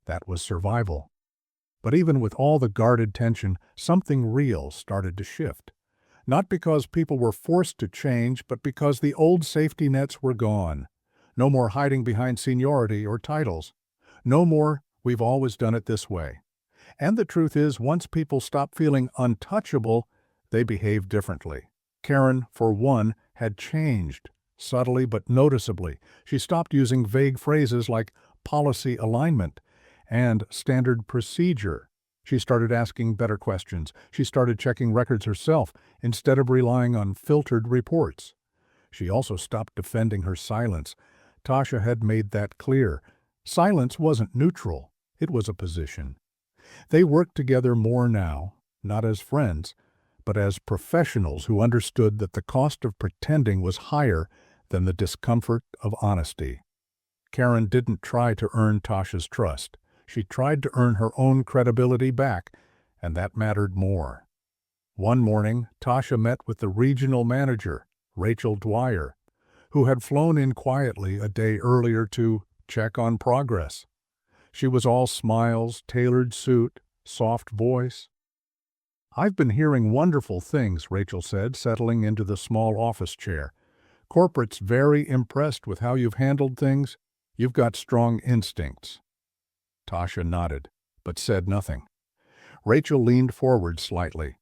That was survival. But even with all the guarded tension, something real started to shift. Not because people were forced to change, but because the old safety nets were gone. No more hiding behind seniority or titles. No more, "we've always done it this way." And the truth is, once people stopped feeling untouchable, they behaved differently. Karen, for one, had changed, subtly but noticeably. She stopped using vague phrases like policy alignment and standard procedure. She started asking better questions. She started checking records herself instead of relying on filtered reports. She also stopped defending her silence. Tasha had made that clear. Silence wasn't neutral. It was a position. They worked together more now, not as friends, but as professionals who understood that the cost of pretending was higher than the discomfort of honesty. Karen didn't try to earn Tasha's trust. She tried to earn her own credibility back, and that mattered more. One morning, Tasha met with the regional manager, Rachel Dwyer, who had flown in quietly a day earlier to check on progress. She was all smiles, tailored suit, soft voice. "I've been hearing wonderful things," Rachel said, settling into the small office chair. "Corporate's very impressed with how you've handled things. You've got strong instincts." Tasha nodded, but said nothing. Rachel leaned forward slightly.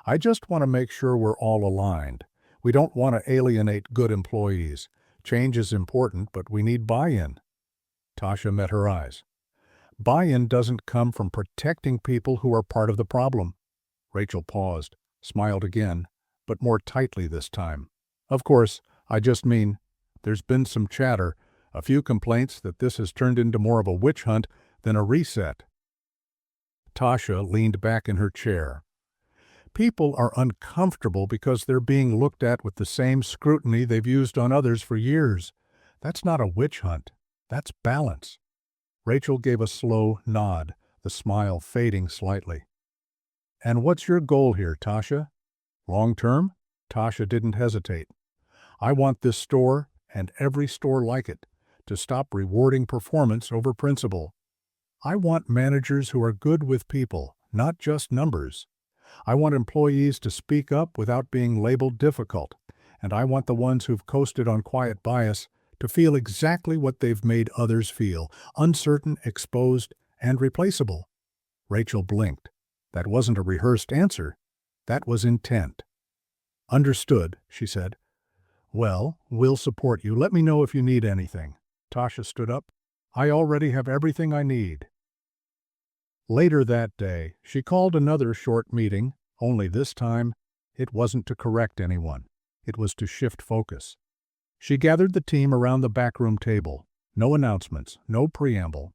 "I just want to make sure we're all aligned. We don't want to alienate good employees. Change is important, but we need buy-in." Tasha met her eyes. "Buy-in doesn't come from protecting people who are part of the problem." Rachel paused, smiled again, but more tightly this time. "Of course, I just mean, there's been some chatter, a few complaints that this has turned into more of a witch hunt than a reset." Tasha leaned back in her chair. "People are uncomfortable because they're being looked at with the same scrutiny they've used on others for years. That's not a witch hunt. That's balance." Rachel gave a slow nod, the smile fading slightly. "And what's your goal here, Tasha?" "Long term?" Tasha didn't hesitate. "I want this store, and every store like it, to stop rewarding performance over principle. I want managers who are good with people, not just numbers. I want employees to speak up without being labeled difficult, and I want the ones who've coasted on quiet bias to feel exactly what they've made others feel, uncertain, exposed, and replaceable." Rachel blinked. That wasn't a rehearsed answer. That was intent. "Understood," she said. "Well, we'll support you. Let me know if you need anything." Tasha stood up. "I already have everything I need." Later that day, she called another short meeting, only this time, it wasn't to correct anyone. It was to shift focus. She gathered the team around the backroom table. No announcements, no preamble.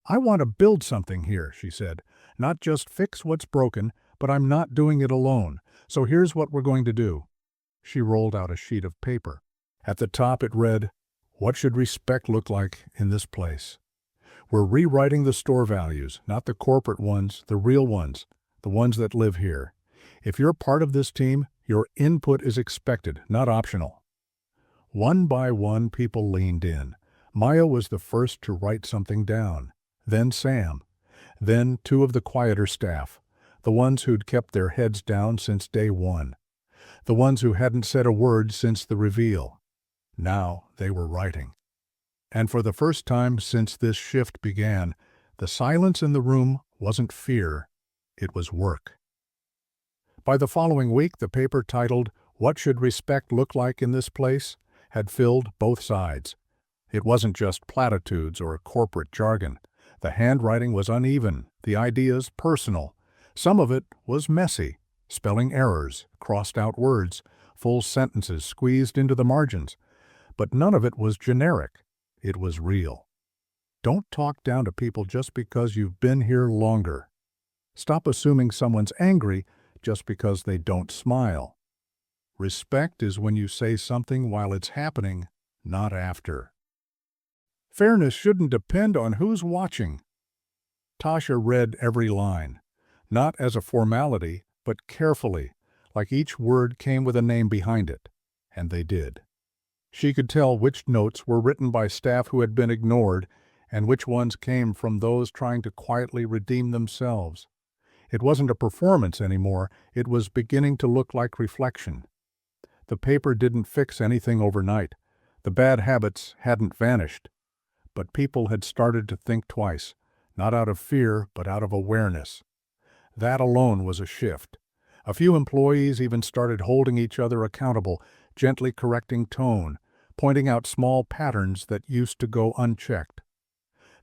"I want to build something here," she said. "Not just fix what's broken, but I'm not doing it alone. So here's what we're going to do." She rolled out a sheet of paper. At the top it read, "What should respect look like in this place?" We're rewriting the store values, not the corporate ones, the real ones, the ones that live here. If you're part of this team, your input is expected, not optional. One by one, people leaned in. Maya was the first to write something down. Then Sam. Then two of the quieter staff, the ones who'd kept their heads down since day one. The ones who hadn't said a word since the reveal. Now they were writing. And for the first time since this shift began, the silence in the room wasn't fear, it was work. By the following week, the paper titled, "What Should Respect Look Like in This Place?" had filled both sides. It wasn't just platitudes or corporate jargon. The handwriting was uneven, the ideas personal. Some of it was messy, spelling errors, crossed-out words, full sentences squeezed into the margins. But none of it was generic. It was real. Don't talk down to people just because you've been here longer. Stop assuming someone's angry just because they don't smile. Respect is when you say something while it's happening, not after. Fairness shouldn't depend on who's watching. Tasha read every line, not as a formality, but carefully, like each word came with a name behind it. And they did. She could tell which notes were written by staff who had been ignored and which ones came from those trying to quietly redeem themselves. It wasn't a performance anymore, it was beginning to look like reflection. The paper didn't fix anything overnight. The bad habits hadn't vanished. But people had started to think twice, not out of fear, but out of awareness. That alone was a shift. A few employees even started holding each other accountable, gently correcting tone, pointing out small patterns that used to go unchecked.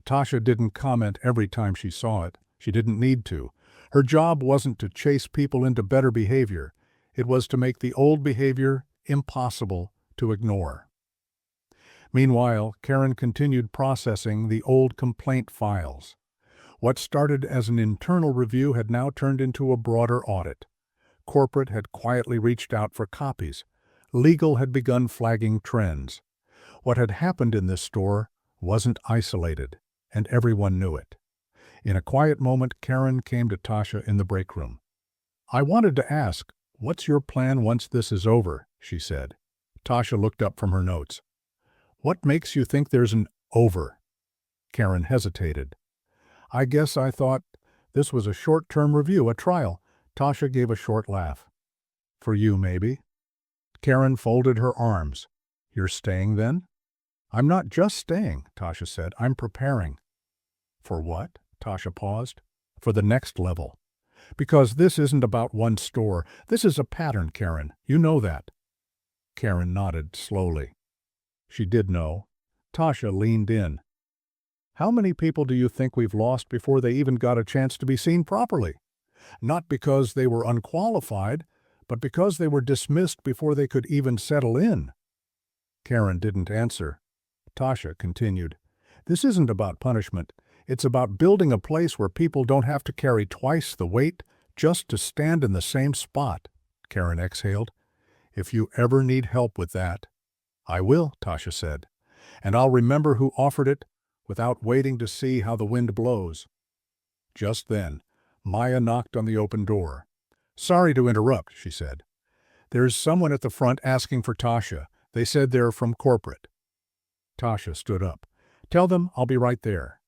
Tasha didn't comment every time she saw it. She didn't need to. Her job wasn't to chase people into better behavior. It was to make the old behavior impossible to ignore. Meanwhile, Karen continued processing the old complaint files. What started as an internal review had now turned into a broader audit. Corporate had quietly reached out for copies. Legal had begun flagging trends. What had happened in this store wasn't isolated, and everyone knew it. In a quiet moment, Karen came to Tasha in the break room. "I wanted to ask, what's your plan once this is over?" she said. Tasha looked up from her notes. "What makes you think there's an over?" Karen hesitated. "I guess I thought this was a short-term review, a trial." Tasha gave a short laugh. "For you, maybe." Karen folded her arms. "You're staying then?" "I'm not just staying," Tasha said. "I'm preparing." "For what?" Tasha paused. "For the next level. Because this isn't about one store. This is a pattern, Karen. You know that." Karen nodded slowly. She did know. Tasha leaned in. "How many people do you think we've lost before they even got a chance to be seen properly? Not because they were unqualified, but because they were dismissed before they could even settle in." Karen didn't answer. Tasha continued. "This isn't about punishment. It's about building a place where people don't have to carry twice the weight just to stand in the same spot." Karen exhaled. "If you ever need help with that." "I will," Tasha said. "And I'll remember who offered it without waiting to see how the wind blows." Just then, Maya knocked on the open door. "Sorry to interrupt," she said. "There's someone at the front asking for Tasha. They said they're from corporate." Tasha stood up. "Tell them I'll be right there."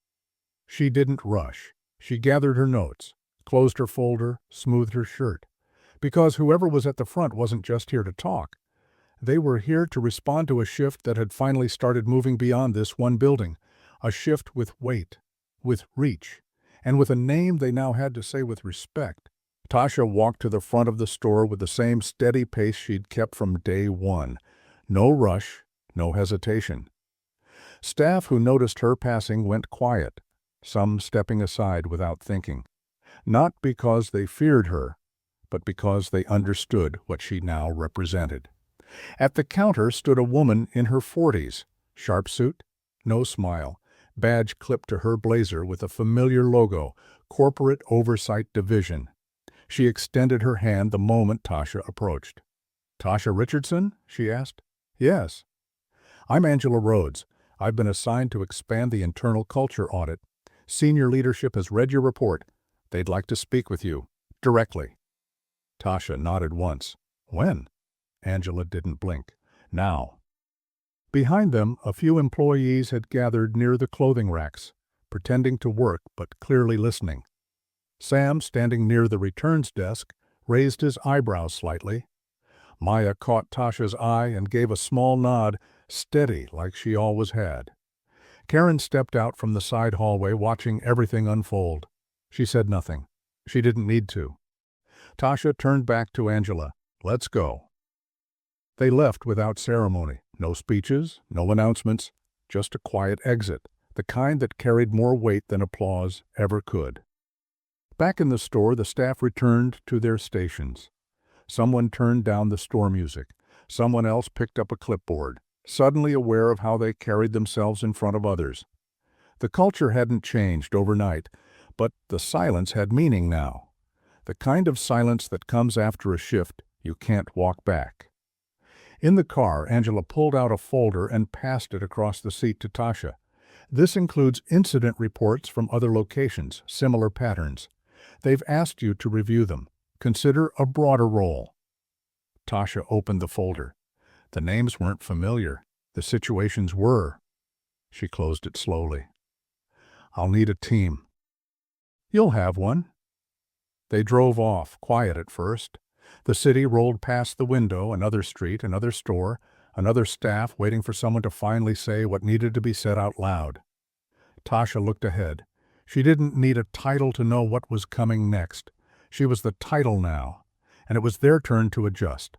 She didn't rush. She gathered her notes, closed her folder, smoothed her shirt. Because whoever was at the front wasn't just here to talk. They were here to respond to a shift that had finally started moving beyond this one building. A shift with weight, with reach, and with a name they now had to say with respect. Tasha walked to the front of the store with the same steady pace she'd kept from day one. No rush, no hesitation. Staff who noticed her passing went quiet, some stepping aside without thinking. Not because they feared her, but because they understood what she now represented. At the counter stood a woman in her 40s, sharp suit, no smile, badge clipped to her blazer with a familiar logo, Corporate Oversight Division. She extended her hand the moment Tasha approached. "Tasha Richardson?" she asked. "Yes." "I'm Angela Rhodes. I've been assigned to expand the internal culture audit. Senior leadership has read your report. They'd like to speak with you. Directly." Tasha nodded once. "When?" Angela didn't blink. "Now." Behind them, a few employees had gathered near the clothing racks, pretending to work but clearly listening. Sam, standing near the returns desk, raised his eyebrows slightly. Maya caught Tasha's eye and gave a small nod, steady like she always had. Karen stepped out from the side hallway, watching everything unfold. She said nothing. She didn't need to. Tasha turned back to Angela. "Let's go." They left without ceremony. No speeches, no announcements, just a quiet exit, the kind that carried more weight than applause ever could. Back in the store, the staff returned to their stations. Someone turned down the store music. Someone else picked up a clipboard, suddenly aware of how they carried themselves in front of others. The culture hadn't changed overnight, but the silence had meaning now. The kind of silence that comes after a shift you can't walk back. In the car, Angela pulled out a folder and passed it across the seat to Tasha. "This includes incident reports from other locations, similar patterns. They've asked you to review them. Consider a broader role." Tasha opened the folder. The names weren't familiar. The situations were. She closed it slowly. "I'll need a team." "You'll have one." They drove off, quiet at first. The city rolled past the window, another street, another store, another staff waiting for someone to finally say what needed to be said out loud. Tasha looked ahead. She didn't need a title to know what was coming next. She was the title now, and it was their turn to adjust.